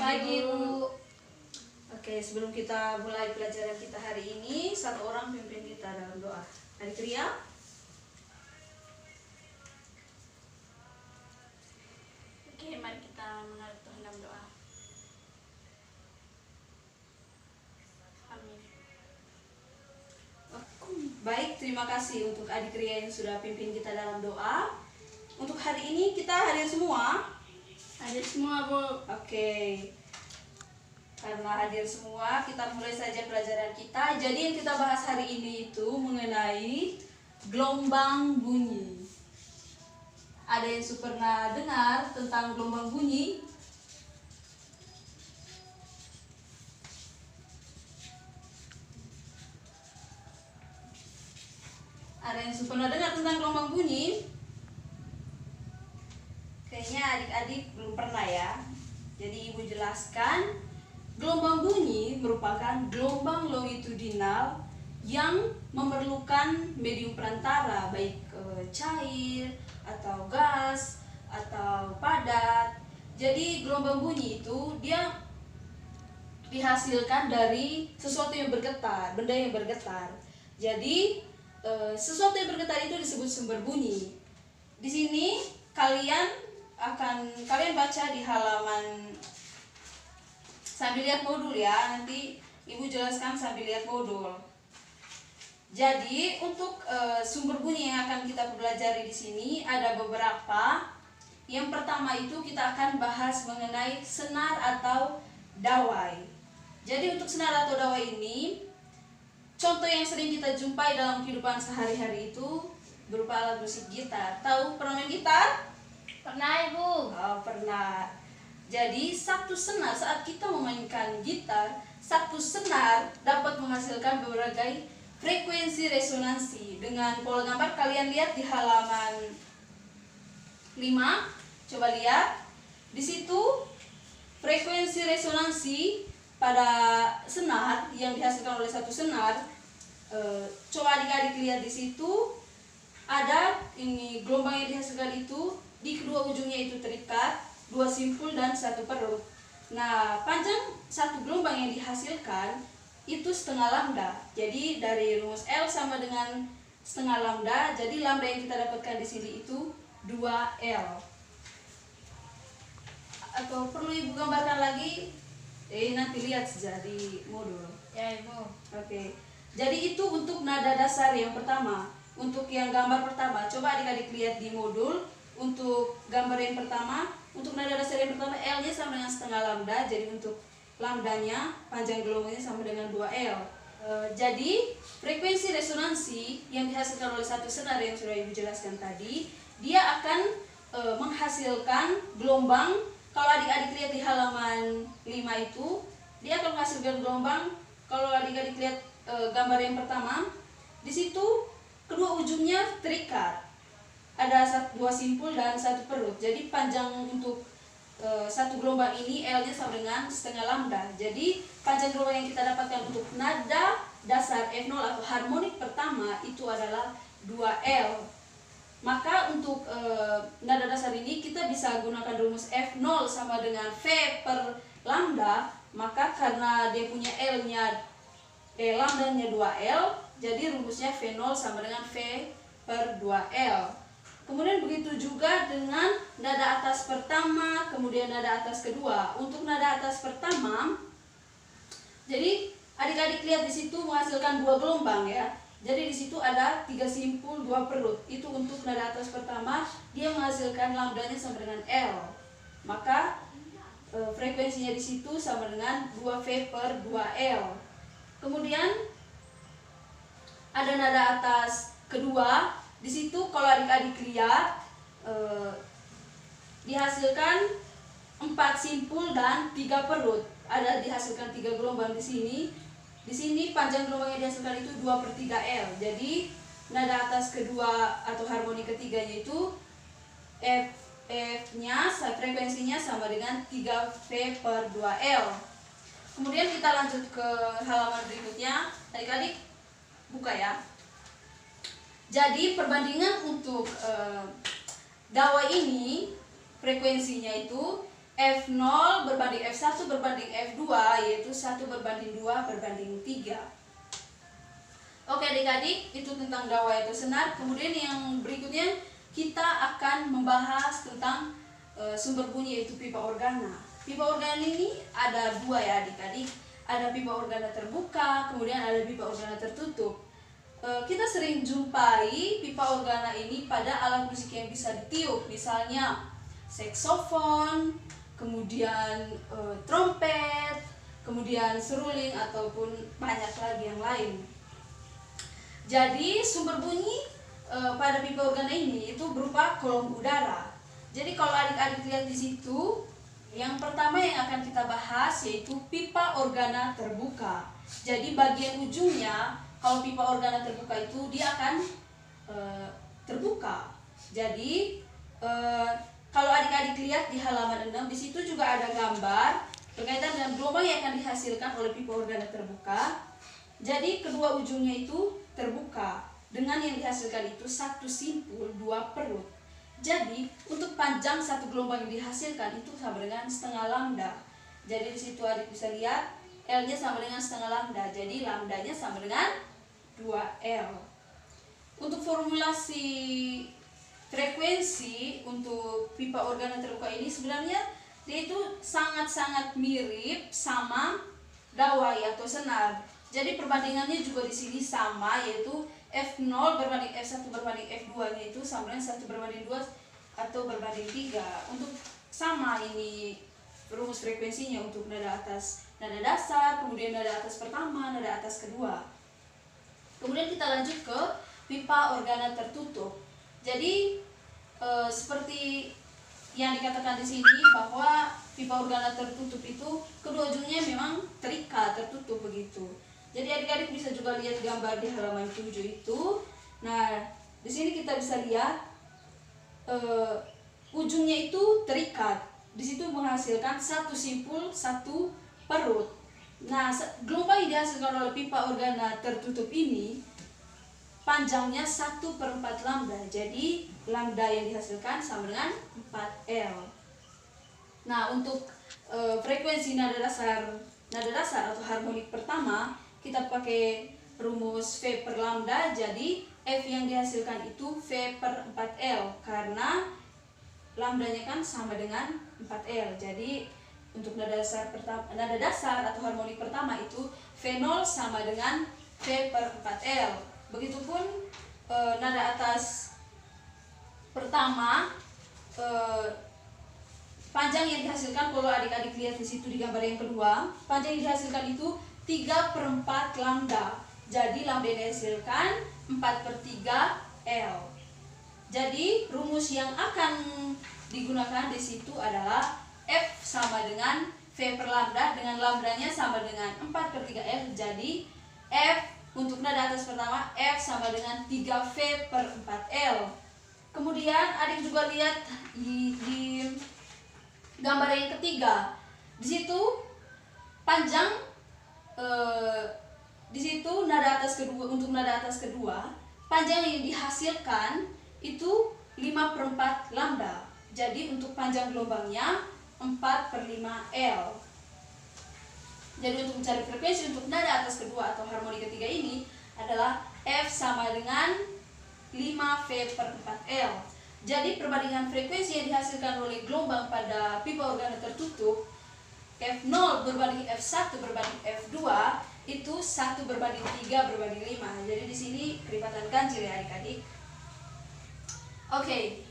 pagi, Bu. Oke, sebelum kita mulai pelajaran kita hari ini, satu orang pimpin kita dalam doa. Adik Ria. Oke, mari kita menghadap Tuhan dalam doa. Amin. Baik, terima kasih untuk adik Ria yang sudah pimpin kita dalam doa. Untuk hari ini kita hadir semua. Hadir semua, Bu. Oke. Karena hadir semua, kita mulai saja pelajaran kita. Jadi yang kita bahas hari ini itu mengenai gelombang bunyi. Ada yang pernah dengar tentang gelombang bunyi? Ada yang pernah dengar tentang gelombang bunyi? Kayaknya adik-adik belum pernah ya. Jadi ibu jelaskan. Gelombang bunyi merupakan gelombang longitudinal yang memerlukan medium perantara, baik cair atau gas atau padat. Jadi gelombang bunyi itu dia dihasilkan dari sesuatu yang bergetar, benda yang bergetar. Jadi sesuatu yang bergetar itu disebut sumber bunyi. Di sini kalian baca di halaman, sambil lihat modul ya, nanti ibu jelaskan sambil lihat modul. Jadi untuk sumber bunyi yang akan kita pelajari di sini ada beberapa. Yang pertama itu kita akan bahas mengenai senar atau dawai. Jadi untuk senar atau dawai ini, contoh yang sering kita jumpai dalam kehidupan sehari-hari itu berupa alat musik gitar. Tahu pernah main gitar? Pernah, Ibu. Oh, pernah. Jadi satu senar, saat kita memainkan gitar, satu senar dapat menghasilkan berbagai frekuensi resonansi. Dengan pola gambar kalian lihat di halaman 5. Coba lihat. Di situ frekuensi resonansi pada senar yang dihasilkan oleh satu senar. Coba adik-adik lihat di situ. Ada ini gelombang yang dihasilkan itu di kedua ujungnya itu terikat, 2 simpul dan 1 perut. Nah, panjang satu gelombang yang dihasilkan itu setengah lambda. Jadi dari rumus L sama dengan setengah lambda. Jadi lambda yang kita dapatkan di sini itu 2L. Atau perlu ibu gambarkan lagi? Nanti lihat saja di modul. Ya, Ibu. Oke. Jadi itu untuk nada dasar yang pertama. Untuk yang gambar pertama, coba adik-adik lihat di modul. Untuk gambar yang pertama, untuk nada dasar yang pertama L-nya sama dengan setengah lambda. Jadi untuk lambdanya, panjang gelombangnya sama dengan 2L. Jadi frekuensi resonansi yang dihasilkan oleh satu senar yang sudah ibu jelaskan tadi, dia akan menghasilkan gelombang. Kalau adik-adik lihat di halaman 5 itu, dia akan menghasilkan gelombang. Kalau adik-adik lihat gambar yang pertama, di situ kedua ujungnya terikat. Ada 2 simpul dan 1 perut. Jadi panjang untuk satu gelombang ini L-nya sama dengan setengah lambda. Jadi panjang gelombang yang kita dapatkan untuk nada dasar F0 atau harmonik pertama itu adalah 2L. Maka untuk nada dasar ini kita bisa gunakan rumus F0 sama dengan V per lambda. Maka karena dia punya L-nya lambdanya 2L, jadi rumusnya V0 sama dengan V per 2L. Kemudian begitu juga dengan nada atas pertama, kemudian nada atas kedua. Untuk nada atas pertama, jadi adik-adik lihat di situ menghasilkan 2 gelombang ya. Jadi di situ ada 3 simpul, 2 perut. Itu untuk nada atas pertama, dia menghasilkan lambdanya sama dengan L. Maka frekuensinya di situ sama dengan 2V per 2L. Kemudian ada nada atas kedua. Di situ kalau adik-adik lihat dihasilkan 4 simpul dan 3 perut. Ada dihasilkan 3 gelombang di sini. Di sini panjang gelombang yang dihasilkan itu 2 per 3L. Jadi nada atas kedua atau harmoni ketiganya itu F-nya frekuensinya sama dengan 3V per 2L. Kemudian kita lanjut ke halaman berikutnya. Adik-adik buka ya. Jadi perbandingan untuk dawai ini frekuensinya itu F0 berbanding F1 berbanding F2, yaitu 1 berbanding 2 berbanding 3. Oke adik-adik, itu tentang dawai atau senar. Kemudian yang berikutnya kita akan membahas tentang sumber bunyi, yaitu pipa organa. Pipa organa ini ada dua ya adik-adik. Ada pipa organa terbuka, kemudian ada pipa organa tertutup. Kita sering jumpai pipa organa ini pada alat musik yang bisa ditiup, misalnya saksofon, kemudian trompet, kemudian seruling, ataupun banyak lagi yang lain. Jadi sumber bunyi pada pipa organa ini itu berupa kolom udara. Jadi kalau adik-adik lihat di situ, yang pertama yang akan kita bahas yaitu pipa organa terbuka. Jadi bagian ujungnya, kalau pipa organa terbuka itu dia akan terbuka. Jadi kalau adik-adik lihat di halaman 6, di situ juga ada gambar berkaitan dengan gelombang yang akan dihasilkan oleh pipa organa terbuka. Jadi kedua ujungnya itu terbuka, dengan yang dihasilkan itu satu simpul, dua perut. Jadi untuk panjang satu gelombang yang dihasilkan itu sama dengan setengah lambda. Jadi di situ adik bisa lihat L-nya sama dengan setengah lambda. Jadi lambdanya sama dengan 2L. Untuk formulasi frekuensi untuk pipa organa terbuka ini sebenarnya dia itu sangat-sangat mirip sama dawai atau senar. Jadi perbandingannya juga di sini sama, yaitu F0 berbanding F1 berbanding F2-nya itu sama dengan 1 berbanding 2 atau berbanding 3. Untuk sama ini rumus frekuensinya untuk nada atas, nada dasar, kemudian nada atas pertama, nada atas kedua. Kemudian kita lanjut ke pipa organa tertutup. Jadi seperti yang dikatakan di sini bahwa pipa organa tertutup itu kedua ujungnya memang terikat, tertutup begitu. Jadi adik-adik bisa juga lihat gambar di halaman 7 itu. Nah, di sini kita bisa lihat ujungnya itu terikat. Di situ menghasilkan satu simpul, satu perut. Nah, gelombang yang dihasilkan oleh pipa organa tertutup ini panjangnya 1/4 lambda. Jadi lambda yang dihasilkan sama dengan 4L. Nah, untuk frekuensi nada dasar atau harmonik pertama, kita pakai rumus V per lambda. Jadi F yang dihasilkan itu V per 4L, karena lambdanya kan sama dengan 4L. Jadi untuk nada dasar atau harmonik pertama itu V0 sama dengan V per 4L. Begitupun nada atas pertama, panjang yang dihasilkan, kalau adik-adik lihat di situ di gambar yang kedua, panjang yang dihasilkan itu 3/4 lambda. Jadi lambda yang dihasilkan 4/3 L. Jadi rumus yang akan digunakan di situ adalah F sama dengan V per lambda, dengan lambdanya sama dengan 4/3 L. Jadi F untuk nada atas pertama, F sama dengan 3V per 4L. Kemudian adik juga lihat di gambar yang ketiga. Di situ panjang di situ nada atas kedua, untuk nada atas kedua, panjang yang dihasilkan itu 5/4 lambda. Jadi untuk panjang gelombangnya 4/5L. Jadi untuk mencari frekuensi untuk nada atas kedua atau harmoni ketiga ini adalah F sama dengan 5V per 4L. Jadi perbandingan frekuensi yang dihasilkan oleh gelombang pada pipa organa tertutup, F0 berbanding F1 berbanding F2 itu 1/3/5. Jadi di sini kelipatan ganjil ya adik-adik. Oke,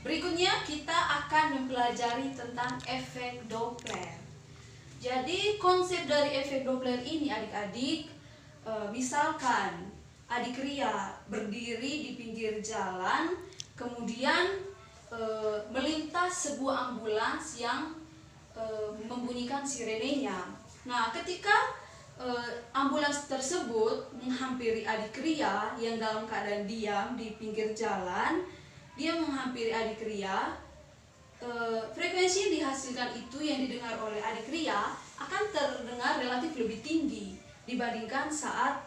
berikutnya kita akan mempelajari tentang efek Doppler. Jadi konsep dari efek Doppler ini adik-adik, misalkan adik Ria berdiri di pinggir jalan, kemudian melintas sebuah ambulans yang membunyikan sirenenya. Nah, ketika ambulans tersebut menghampiri adik Ria yang dalam keadaan diam di pinggir jalan, dia menghampiri adik Ria, frekuensi yang dihasilkan itu yang didengar oleh adik Ria akan terdengar relatif lebih tinggi dibandingkan saat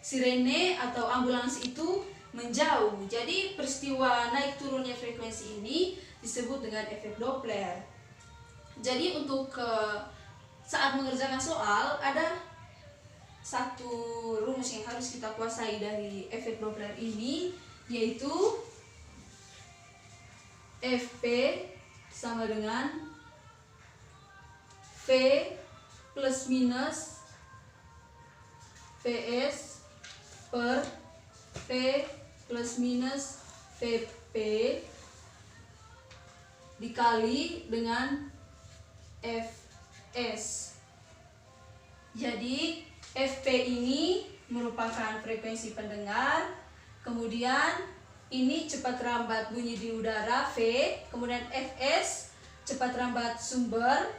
sirene atau ambulans itu menjauh. Jadi peristiwa naik turunnya frekuensi ini disebut dengan efek Doppler. Jadi untuk saat mengerjakan soal ada satu rumus yang harus kita kuasai dari efek Doppler ini, yaitu Fp sama dengan V plus minus Vs per P plus minus Vp dikali dengan Fs. Jadi Fp ini merupakan frekuensi pendengar, kemudian ini cepat rambat bunyi di udara V, kemudian Fs cepat rambat sumber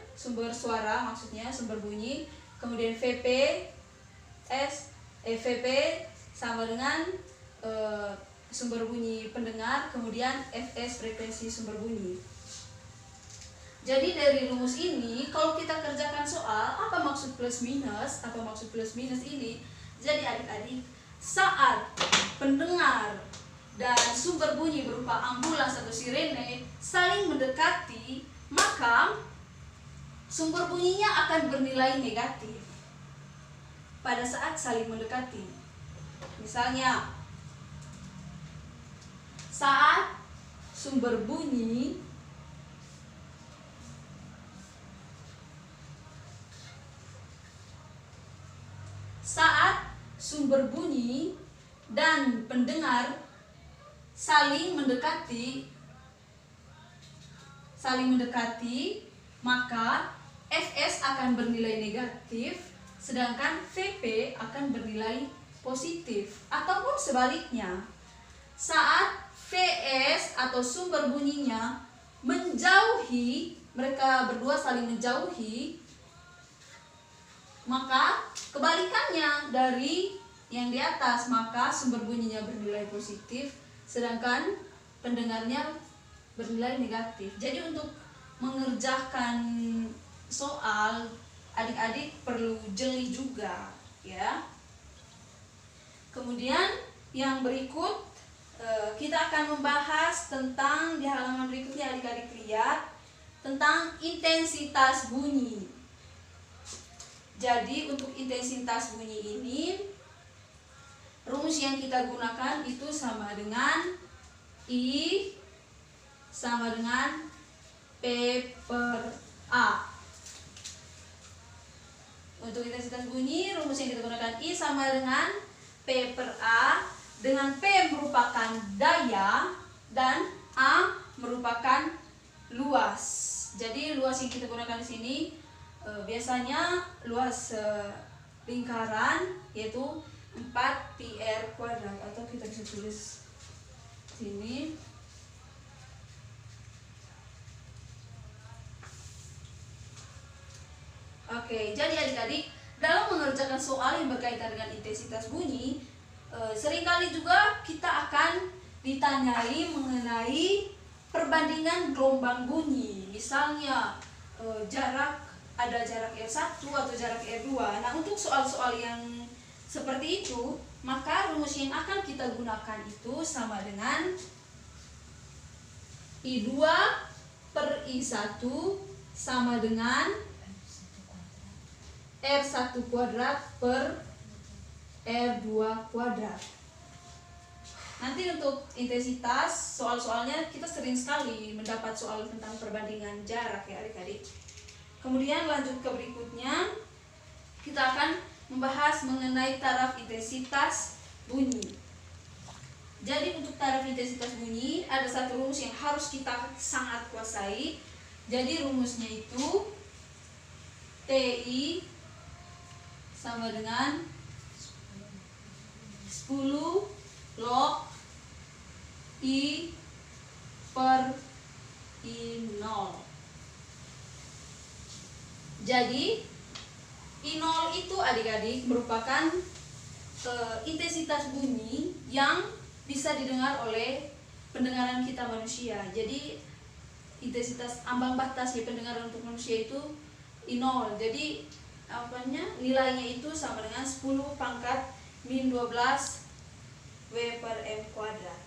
suara, maksudnya sumber bunyi, kemudian Vp sama dengan sumber bunyi pendengar, kemudian Fs frekuensi sumber bunyi. Jadi dari rumus ini kalau kita kerjakan soal, apa maksud plus minus? Apa maksud plus minus ini? Jadi adik-adik, saat pendengar dan sumber bunyi berupa ambulans atau sirene saling mendekati, maka sumber bunyinya akan bernilai negatif pada saat saling mendekati. Misalnya, saat sumber bunyi dan pendengar saling mendekati, maka Fs akan bernilai negatif, sedangkan Vp akan bernilai positif. Ataupun sebaliknya, saat Vs atau sumber bunyinya menjauhi, mereka berdua saling menjauhi, maka kebalikannya dari yang di atas, maka sumber bunyinya bernilai positif, sedangkan pendengarnya bernilai negatif. Jadi untuk mengerjakan soal, adik-adik perlu jeli juga, ya. Kemudian yang berikut kita akan membahas tentang, di halaman berikutnya adik-adik lihat, tentang intensitas bunyi. Jadi untuk intensitas bunyi ini, rumus yang kita gunakan itu sama dengan I sama dengan P per A. Untuk intensitas bunyi, rumus yang kita gunakan I sama dengan P per A, dengan P merupakan daya dan A merupakan luas. Jadi luas yang kita gunakan di sini biasanya luas lingkaran, yaitu 4 πr kuadrat, atau kita bisa tulis sini Oke, jadi adik-adik, dalam mengerjakan soal yang berkaitan dengan intensitas bunyi, seringkali juga kita akan ditanyai mengenai perbandingan gelombang bunyi. Misalnya ada jarak R1 atau jarak R2. Nah, untuk soal-soal yang seperti itu, maka rumus yang akan kita gunakan itu sama dengan I2 per I1 sama dengan R1 kuadrat per R2 kuadrat. Nanti untuk intensitas, soal-soalnya kita sering sekali mendapat soal tentang perbandingan jarak, ya adik-adik. Kemudian lanjut ke berikutnya, kita akan membahas mengenai taraf intensitas bunyi. Jadi untuk taraf intensitas bunyi ada satu rumus yang harus kita sangat kuasai. Jadi rumusnya itu TI sama dengan 10 log I per I0. Jadi I0 itu adik-adik merupakan intensitas bunyi yang bisa didengar oleh pendengaran kita manusia. Jadi intensitas ambang batas ya pendengaran untuk manusia itu I0. Jadi nilainya itu sama dengan 10 pangkat min 12 W per M kuadrat.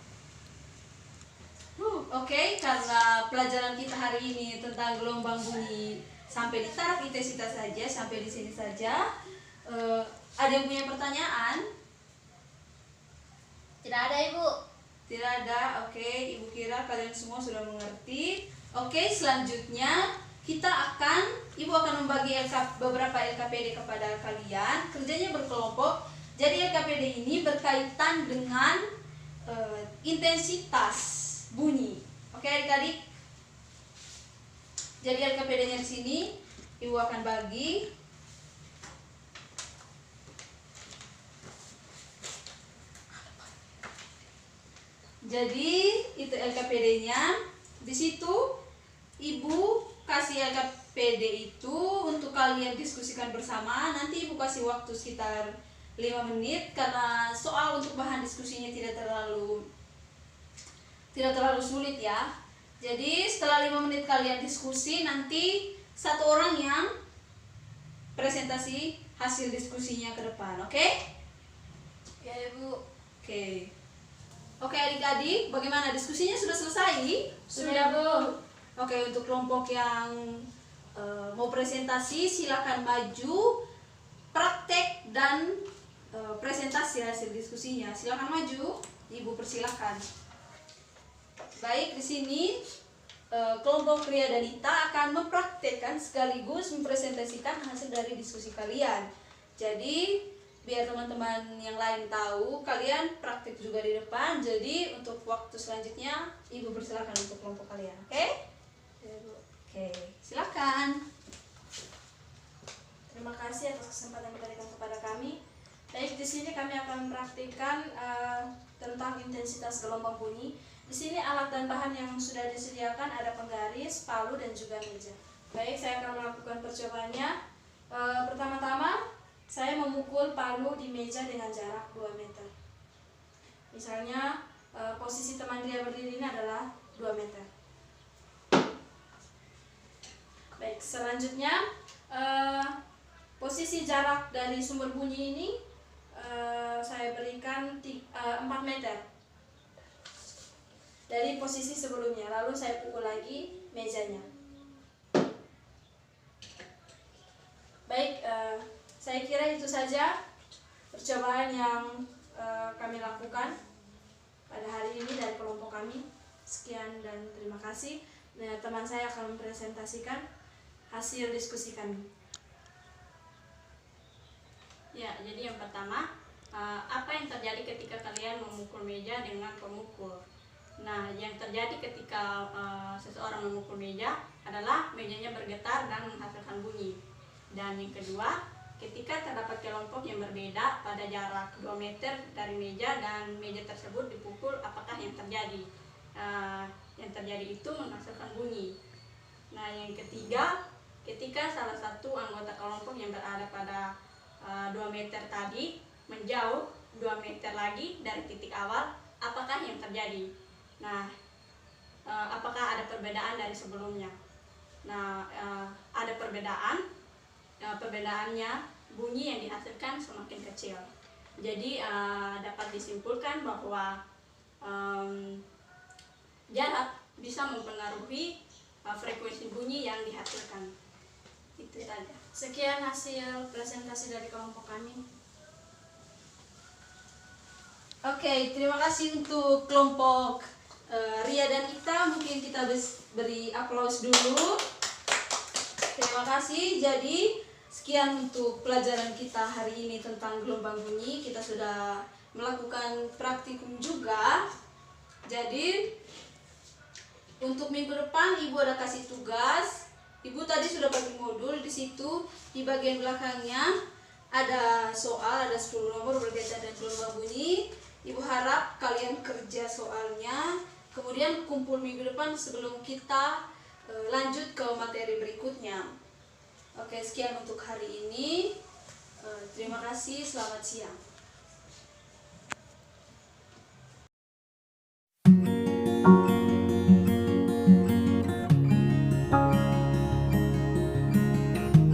Oke, karena pelajaran kita hari ini tentang gelombang bunyi sampai di taraf intensitas saja, sampai di sini saja. Ada yang punya pertanyaan? Tidak ada, Ibu. Tidak ada. Oke, Ibu kira kalian semua sudah mengerti. Oke, selanjutnya Ibu akan membagi beberapa LKPD kepada kalian. Kerjanya berkelompok. Jadi LKPD ini berkaitan dengan intensitas bunyi. Oke adik-adik. Jadi LKPD-nya di sini Ibu akan bagi. Jadi itu LKPD-nya. Di situ Ibu kasih LKPD itu untuk kalian diskusikan bersama. Nanti Ibu kasih waktu sekitar 5 menit karena soal untuk bahan diskusinya tidak terlalu sulit ya. Jadi setelah 5 menit kalian diskusi, nanti satu orang yang presentasi hasil diskusinya ke depan. Oke? Ya, Ibu. Oke. Oke adik-adik, bagaimana diskusinya sudah selesai? Sudah, Bu. Oke, untuk kelompok yang mau presentasi silakan maju, praktek dan presentasi hasil diskusinya. Silakan maju, Ibu persilakan. Baik, di sini kelompok Ria dan Ita akan mempraktekkan sekaligus mempresentasikan hasil dari diskusi kalian. Jadi biar teman-teman yang lain tahu, kalian praktek juga di depan. Jadi untuk waktu selanjutnya Ibu persilakan untuk kelompok kalian. Oke? Oke, silakan. Terima kasih atas kesempatan yang diberikan kepada kami. Baik, di sini kami akan mempraktikkan tentang intensitas gelombang bunyi. Di sini alat dan bahan yang sudah disediakan ada penggaris, palu, dan juga meja. Baik, saya akan melakukan percobaannya. Pertama-tama, saya memukul palu di meja dengan jarak 2 meter. Misalnya, posisi teman Ria berdiri ini adalah 2 meter. Baik, selanjutnya posisi jarak dari sumber bunyi ini saya berikan 4 meter dari posisi sebelumnya. Lalu saya pukul lagi mejanya. Baik, saya kira itu saja percobaan yang kami lakukan pada hari ini dari kelompok kami. Sekian dan terima kasih. Nah, teman saya akan mempresentasikan hasil diskusi kami. Ya, jadi yang pertama, apa yang terjadi ketika kalian memukul meja dengan pemukul? Nah, yang terjadi ketika seseorang memukul meja adalah mejanya bergetar dan menghasilkan bunyi. Dan yang kedua, ketika terdapat kelompok yang berbeda pada jarak 2 meter dari meja dan meja tersebut dipukul, apakah yang terjadi? Yang terjadi itu menghasilkan bunyi. Nah, yang ketiga, ketika salah satu anggota kelompok yang berada pada 2 meter tadi menjauh 2 meter lagi dari titik awal, apakah yang terjadi? Nah, apakah ada perbedaan dari sebelumnya? Nah, ada perbedaan. Perbedaannya bunyi yang dihasilkan semakin kecil. Jadi dapat disimpulkan bahwa jarak bisa mempengaruhi frekuensi bunyi yang dihasilkan. Itu saja. Sekian hasil presentasi dari kelompok kami. Oke, terima kasih untuk kelompok Ria dan Ita. Mungkin kita beri aplaus dulu. Terima kasih. Jadi sekian untuk pelajaran kita hari ini tentang gelombang bunyi. Kita sudah melakukan praktikum juga. Jadi untuk minggu depan Ibu ada kasih tugas. Ibu tadi sudah bagi modul. Di situ di bagian belakangnya ada soal, ada 10 nomor berkaitan dengan gelombang bunyi. Ibu harap kalian kerja soalnya, kemudian kumpul minggu depan sebelum kita lanjut ke materi berikutnya. Oke, sekian untuk hari ini. Terima kasih, selamat siang.